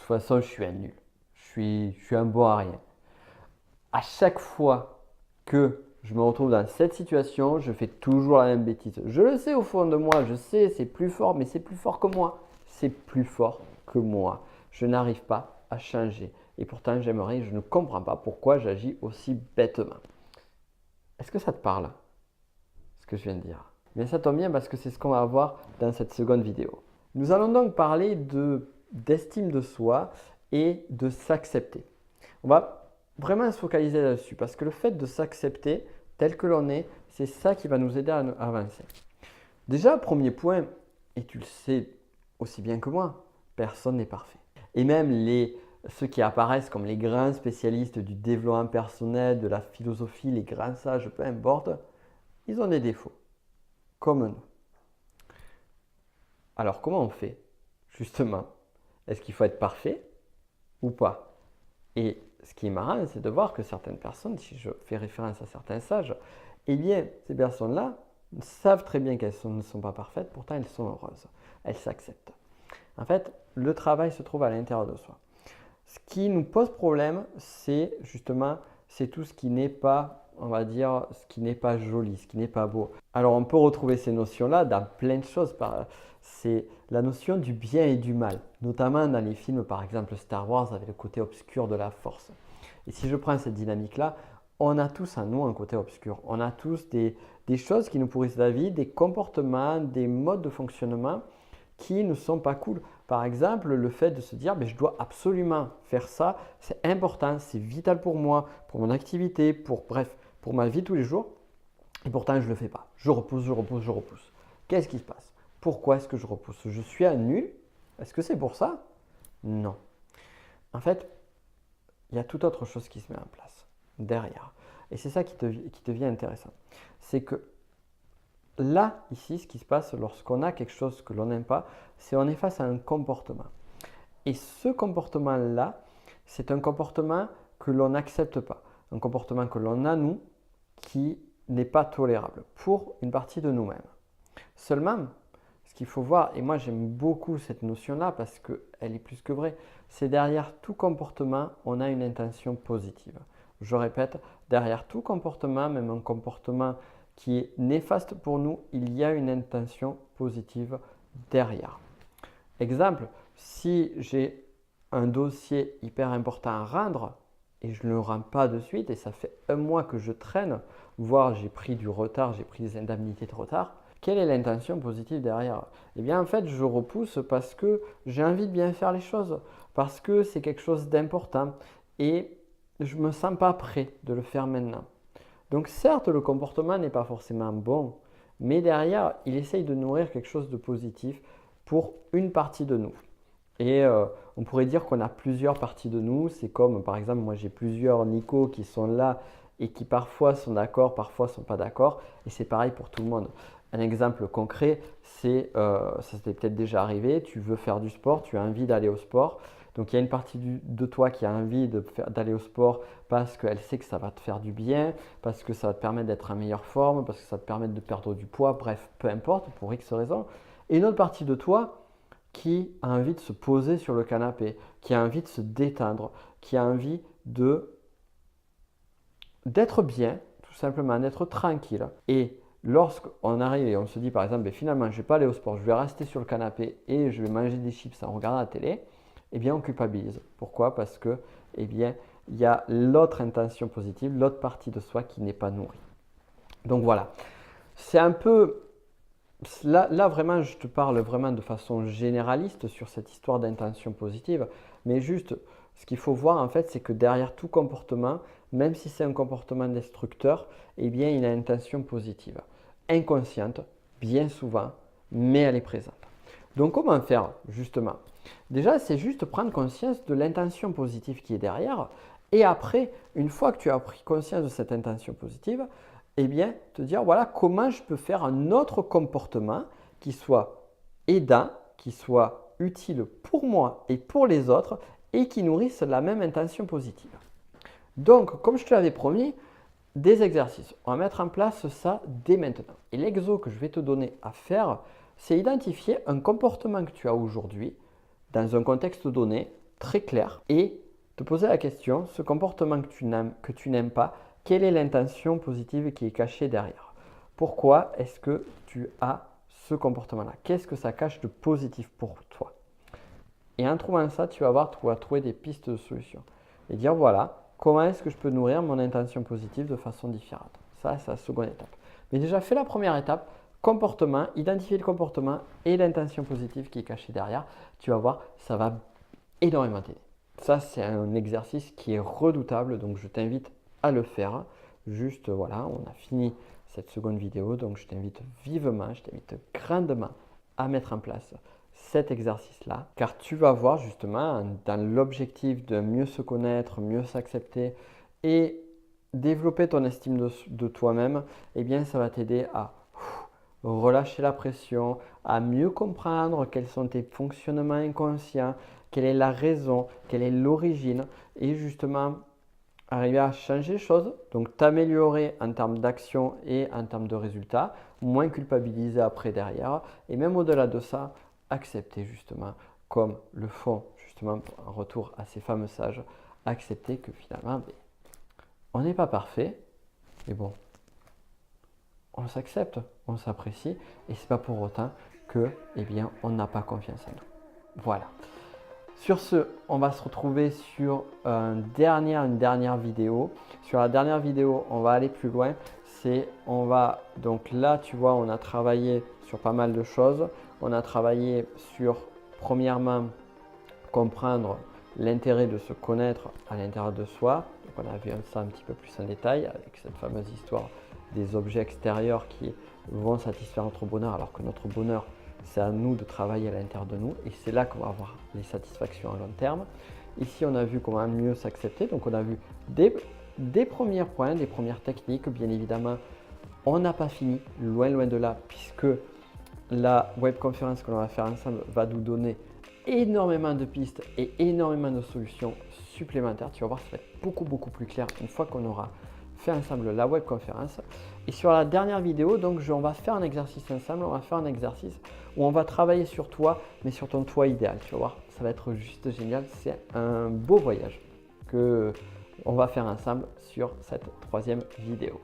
façon, je suis un nul. Je suis un bon à rien. À chaque fois que je me retrouve dans cette situation, je fais toujours la même bêtise. Je le sais au fond de moi, je sais, c'est plus fort, mais c'est plus fort que moi. C'est plus fort que moi. Je n'arrive pas à changer. Et pourtant, j'aimerais, je ne comprends pas pourquoi j'agis aussi bêtement. Est-ce que ça te parle, ce que je viens de dire? Bien, ça tombe bien parce que c'est ce qu'on va voir dans cette seconde vidéo. Nous allons donc parler d'estime de soi et de s'accepter. On va vraiment se focaliser là-dessus parce que le fait de s'accepter tel que l'on est, c'est ça qui va nous aider à avancer. Déjà, premier point, et tu le sais aussi bien que moi, personne n'est parfait. Et même ceux qui apparaissent comme les grands spécialistes du développement personnel, de la philosophie, les grands sages, peu importe, ils ont des défauts, comme nous. Alors comment on fait, justement? Est-ce qu'il faut être parfait ou pas? Et ce qui est marrant, c'est de voir que certaines personnes, si je fais référence à certains sages, eh bien, ces personnes-là savent très bien qu'elles ne sont pas parfaites, pourtant elles sont heureuses, elles s'acceptent. En fait, le travail se trouve à l'intérieur de soi. Ce qui nous pose problème, c'est justement, c'est tout ce qui n'est pas, on va dire, ce qui n'est pas joli, ce qui n'est pas beau. Alors on peut retrouver ces notions-là dans plein de choses. C'est la notion du bien et du mal, notamment dans les films, par exemple Star Wars, avec le côté obscur de la force. Et si je prends cette dynamique-là, on a tous en nous un côté obscur. On a tous des choses qui nous pourrissent la vie, des comportements, des modes de fonctionnement qui ne sont pas cool. Par exemple, le fait de se dire je dois absolument faire ça, c'est important, c'est vital pour moi, pour mon activité, bref, pour ma vie tous les jours. Et pourtant, je ne le fais pas. Je repousse, je repousse, je repousse. Qu'est-ce qui se passe? Pourquoi est-ce que je repousse? Je suis un nul? Est-ce que c'est pour ça? Non. En fait, il y a toute autre chose qui se met en place derrière. Et c'est ça qui devient intéressant. C'est que là, ici, ce qui se passe lorsqu'on a quelque chose que l'on n'aime pas, c'est qu'on est face à un comportement. Et ce comportement-là, c'est un comportement que l'on n'accepte pas. Un comportement que l'on a, nous, qui n'est pas tolérable pour une partie de nous-mêmes. Seulement, ce qu'il faut voir, et moi j'aime beaucoup cette notion-là parce qu'elle est plus que vraie, c'est derrière tout comportement, on a une intention positive. Je répète, derrière tout comportement, même un comportement qui est néfaste pour nous, il y a une intention positive derrière. Exemple, si j'ai un dossier hyper important à rendre et je ne le rends pas de suite et ça fait un mois que je traîne, voire j'ai pris du retard, j'ai pris des indemnités de retard, quelle est l'intention positive derrière? Eh bien en fait je repousse parce que j'ai envie de bien faire les choses, parce que c'est quelque chose d'important et je ne me sens pas prêt de le faire maintenant. Donc certes, le comportement n'est pas forcément bon, mais derrière, il essaye de nourrir quelque chose de positif pour une partie de nous. Et on pourrait dire qu'on a plusieurs parties de nous. C'est comme, par exemple, moi j'ai plusieurs Nico qui sont là et qui parfois sont d'accord, parfois ne sont pas d'accord. Et c'est pareil pour tout le monde. Un exemple concret, c'est, ça s'est peut-être déjà arrivé, tu veux faire du sport, tu as envie d'aller au sport. Donc il y a une partie de toi qui a envie d'aller au sport parce qu'elle sait que ça va te faire du bien, parce que ça va te permettre d'être en meilleure forme, parce que ça va te permettre de perdre du poids, bref, peu importe, pour X raisons. Et une autre partie de toi qui a envie de se poser sur le canapé, qui a envie de se détendre, qui a envie d'être bien, tout simplement, d'être tranquille. Et lorsqu'on arrive et on se dit par exemple, finalement, je ne vais pas aller au sport, je vais rester sur le canapé et je vais manger des chips en regardant la télé, eh bien, on culpabilise. Pourquoi? Parce que, eh bien, il y a l'autre intention positive, l'autre partie de soi qui n'est pas nourrie. Donc voilà, c'est un peu, là vraiment, je te parle vraiment de façon généraliste sur cette histoire d'intention positive, mais juste, ce qu'il faut voir en fait, c'est que derrière tout comportement, même si c'est un comportement destructeur, eh bien, il a une intention positive. Inconsciente, bien souvent, mais elle est présente. Donc comment faire justement? Déjà, c'est juste prendre conscience de l'intention positive qui est derrière. Et après, une fois que tu as pris conscience de cette intention positive, eh bien, te dire voilà comment je peux faire un autre comportement qui soit aidant, qui soit utile pour moi et pour les autres et qui nourrisse la même intention positive. Donc, comme je te l'avais promis, des exercices. On va mettre en place ça dès maintenant. Et l'exo que je vais te donner à faire, c'est identifier un comportement que tu as aujourd'hui dans un contexte donné très clair et te poser la question, ce comportement que tu n'aimes pas, quelle est l'intention positive qui est cachée derrière? Pourquoi est-ce que tu as ce comportement-là? Qu'est-ce que ça cache de positif pour toi? Et en trouvant ça, tu vas voir, tu vas trouver des pistes de solutions. Et dire voilà, comment est-ce que je peux nourrir mon intention positive de façon différente? Ça, c'est la seconde étape. Mais déjà, fais la première étape, comportement, identifier le comportement et l'intention positive qui est cachée derrière. Tu vas voir, ça va énormément t'aider. Ça, c'est un exercice qui est redoutable, donc je t'invite à le faire. Juste, voilà, on a fini cette seconde vidéo, donc je t'invite vivement, je t'invite grandement à mettre en place cet exercice-là, car tu vas voir justement dans l'objectif de mieux se connaître, mieux s'accepter et développer ton estime de toi-même, eh bien ça va t'aider à relâcher la pression, à mieux comprendre quels sont tes fonctionnements inconscients, quelle est la raison, quelle est l'origine et justement arriver à changer les choses, donc t'améliorer en termes d'action et en termes de résultats, moins culpabiliser après derrière et même au-delà de ça, accepter justement, comme le font justement en retour à ces fameux sages, accepter que finalement, on n'est pas parfait, mais bon, on s'accepte, on s'apprécie et c'est pas pour autant que, eh bien, on n'a pas confiance en nous. Voilà. Sur ce, on va se retrouver sur une dernière vidéo. Sur la dernière vidéo, on va aller plus loin. Donc là, tu vois, on a travaillé sur pas mal de choses. On a travaillé sur, premièrement, comprendre l'intérêt de se connaître à l'intérieur de soi. Donc on a vu ça un petit peu plus en détail avec cette fameuse histoire des objets extérieurs qui vont satisfaire notre bonheur alors que notre bonheur, c'est à nous de travailler à l'intérieur de nous et c'est là qu'on va avoir les satisfactions à long terme. Ici, on a vu comment mieux s'accepter. Donc, on a vu des premiers points, des premières techniques. Bien évidemment, on n'a pas fini, loin de là, puisque la webconférence que l'on va faire ensemble va nous donner énormément de pistes et énormément de solutions supplémentaires. Tu vas voir, ça va être beaucoup plus clair une fois qu'on aura fait ensemble la webconférence. Et sur la dernière vidéo, donc on va faire un exercice ensemble, on va faire un exercice où on va travailler sur toi, mais sur ton toi idéal. Tu vas voir, ça va être juste génial. C'est un beau voyage que on va faire ensemble sur cette troisième vidéo.